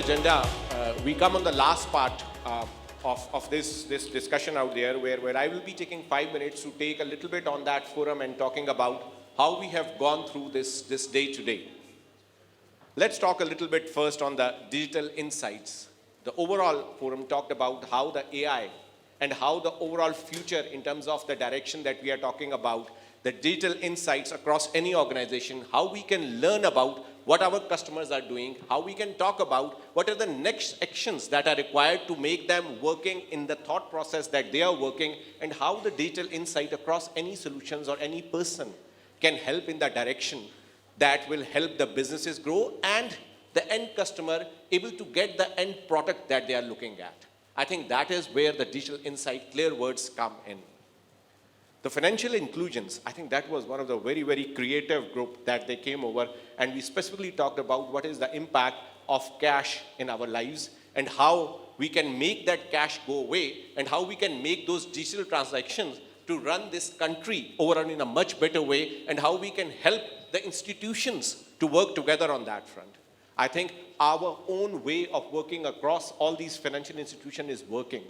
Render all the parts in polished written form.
agenda, we come on the last part of this discussion out there where I will be taking 5 minutes to take a little bit on that forum and talking about how we have gone through this day to day. Let's talk a little bit first on the digital insights. The overall forum talked about how the AI and how the overall future in terms of the direction that we are talking about, the digital insights across any organization, how we can learn about what our customers are doing, how we can talk about what are the next actions that are required to make them working in the thought process that they are working, and how the digital insight across any solutions or any person can help in that direction that will help the businesses grow and the end customer able to get the end product that they are looking at. I think that is where the digital insight clear words come in. The financial inclusions, I think that was one of the very, very creative group that they came over, and we specifically talked about what is the impact of cash in our lives and how we can make that cash go away and how we can make those digital transactions to run this country over in a much better way, and how we can help the institutions to work together on that front. I think our own way of working across all these financial institutions is working.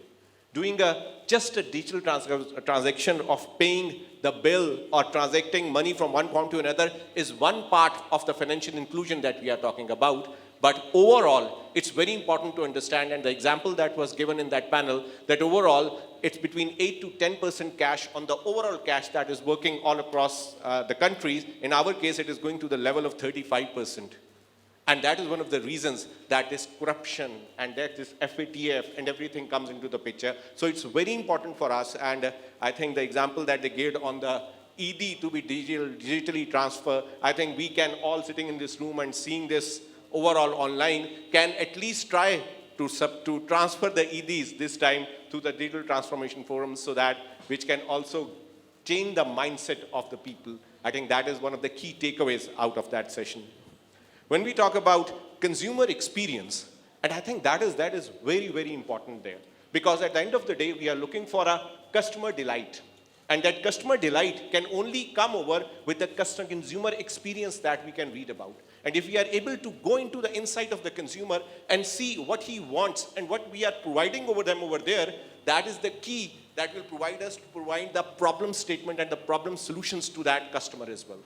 Doing just a digital transaction of paying the bill or transacting money from one point to another is one part of the financial inclusion that we are talking about. But overall, it's very important to understand, and the example that was given in that panel, that overall, it's between 8 to 10% cash on the overall cash that is working all across the countries. In our case, it is going to the level of 35%. And that is one of the reasons that this corruption and that this FATF and everything comes into the picture. So it's very important for us, and I think the example that they gave on the ED to be digitally transfer, I think we can all sitting in this room and seeing this overall online can at least try to transfer the EDs this time to the digital transformation forums, so that which can also change the mindset of the people. I think that is one of the key takeaways out of that session. When we talk about consumer experience, and I think that is very, very important there, because at the end of the day, we are looking for a customer delight. And that customer delight can only come over with the consumer experience that we can read about. And if we are able to go into the insight of the consumer and see what he wants and what we are providing over them over there, that is the key that will provide us to provide the problem statement and the problem solutions to that customer as well.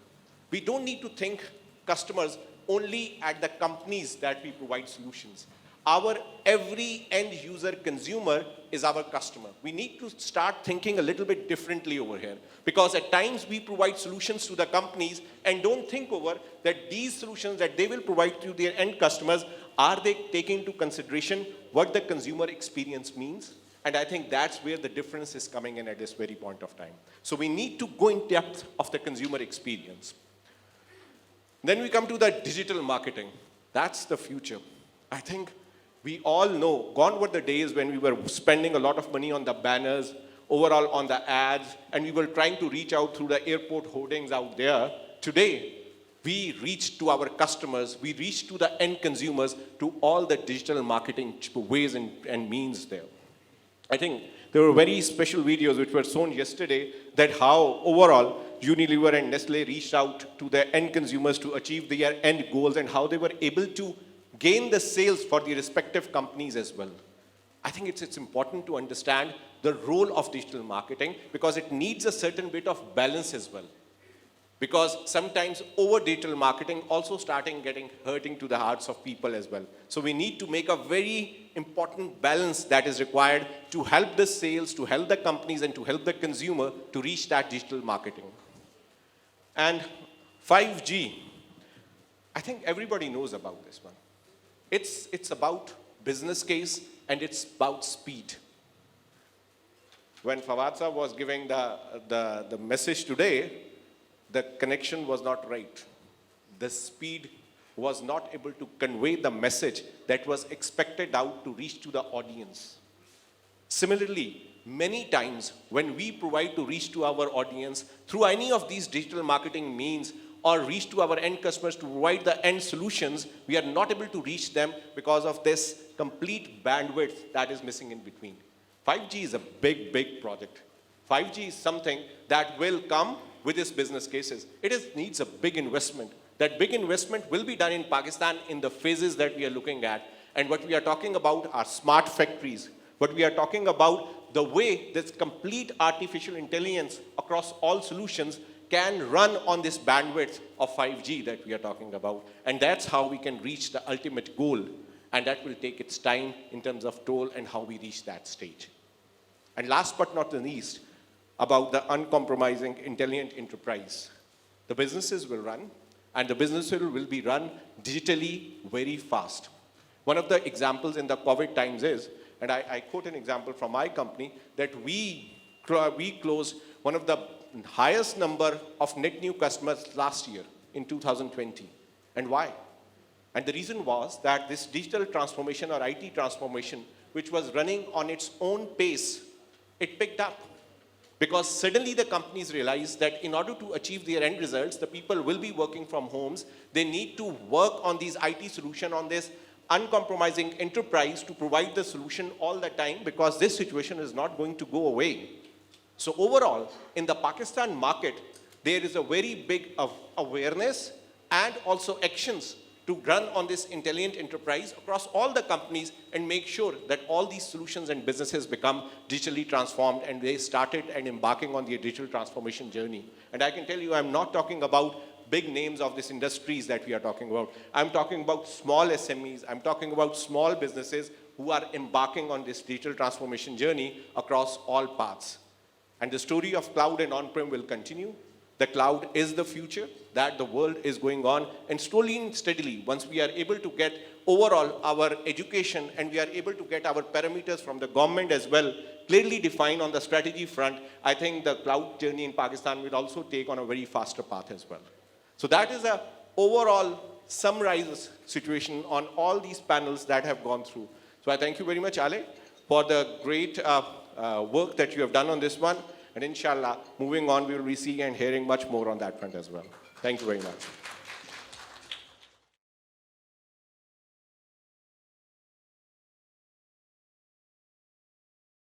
We don't need to think customers only at the companies that we provide solutions. Our every end user consumer is our customer. We need to start thinking a little bit differently over here, because at times we provide solutions to the companies and don't think over that these solutions that they will provide to their end customers, are they taking into consideration what the consumer experience means? And I think that's where the difference is coming in at this very point of time. So we need to go in depth of the consumer experience. Then we come to the digital marketing. That's the future. I think we all know, gone were the days when we were spending a lot of money on the banners, overall on the ads, and we were trying to reach out through the airport hoardings out there. Today, we reach to our customers, we reach to the end consumers to all the digital marketing ways and means there. I think there were very special videos which were shown yesterday that how overall Unilever and Nestle reached out to their end consumers to achieve their end goals, and how they were able to gain the sales for the respective companies as well. I think it's important to understand the role of digital marketing, because it needs a certain bit of balance as well. Because sometimes over digital marketing also hurting to the hearts of people as well. So we need to make a very important balance that is required to help the sales, to help the companies, and to help the consumer to reach that digital marketing. And 5G, I think everybody knows about this one. It's about business case and it's about speed. When Fawad Sahab was giving the message today, the connection was not right. The speed was not able to convey the message that was expected out to reach to the audience. Similarly, many times when we provide to reach to our audience through any of these digital marketing means, or reach to our end customers to provide the end solutions, we are not able to reach them because of this complete bandwidth that is missing in between. 5G is a big, big project. 5G is something that will come with its business cases. It needs a big investment. That big investment will be done in Pakistan in the phases that we are looking at. And what we are talking about are smart factories. What we are talking about, the way this complete artificial intelligence across all solutions can run on this bandwidth of 5G that we are talking about. And that's how we can reach the ultimate goal. And that will take its time in terms of toll and how we reach that stage. And last but not the least, about the uncompromising intelligent enterprise. The businesses will run, and the businesses will be run digitally very fast. One of the examples in the COVID times is, and I quote an example from my company, that we closed one of the highest number of net new customers last year in 2020. And why? And the reason was that this digital transformation or IT transformation, which was running on its own pace, it picked up. Because suddenly the companies realized that in order to achieve their end results, the people will be working from homes. They need to work on these IT solution, on this uncompromising enterprise to provide the solution all the time, because this situation is not going to go away. So overall, in the Pakistan market, there is a very big awareness and also actions to run on this intelligent enterprise across all the companies and make sure that all these solutions and businesses become digitally transformed, and they started and embarking on their digital transformation journey. And I can tell you, I'm not talking about big names of these industries that we are talking about. I'm talking about small SMEs. I'm talking about small businesses who are embarking on this digital transformation journey across all paths. And the story of cloud and on-prem will continue. The cloud is the future that the world is going on, and slowly and steadily, once we are able to get overall our education and we are able to get our parameters from the government as well clearly defined on the strategy front, I think the cloud journey in Pakistan will also take on a very faster path as well. So that is a overall summarized situation on all these panels that have gone through. So I thank you very much, Ale, for the great work that you have done on this one. And inshallah, moving on, we will be seeing and hearing much more on that front as well. Thank you very much.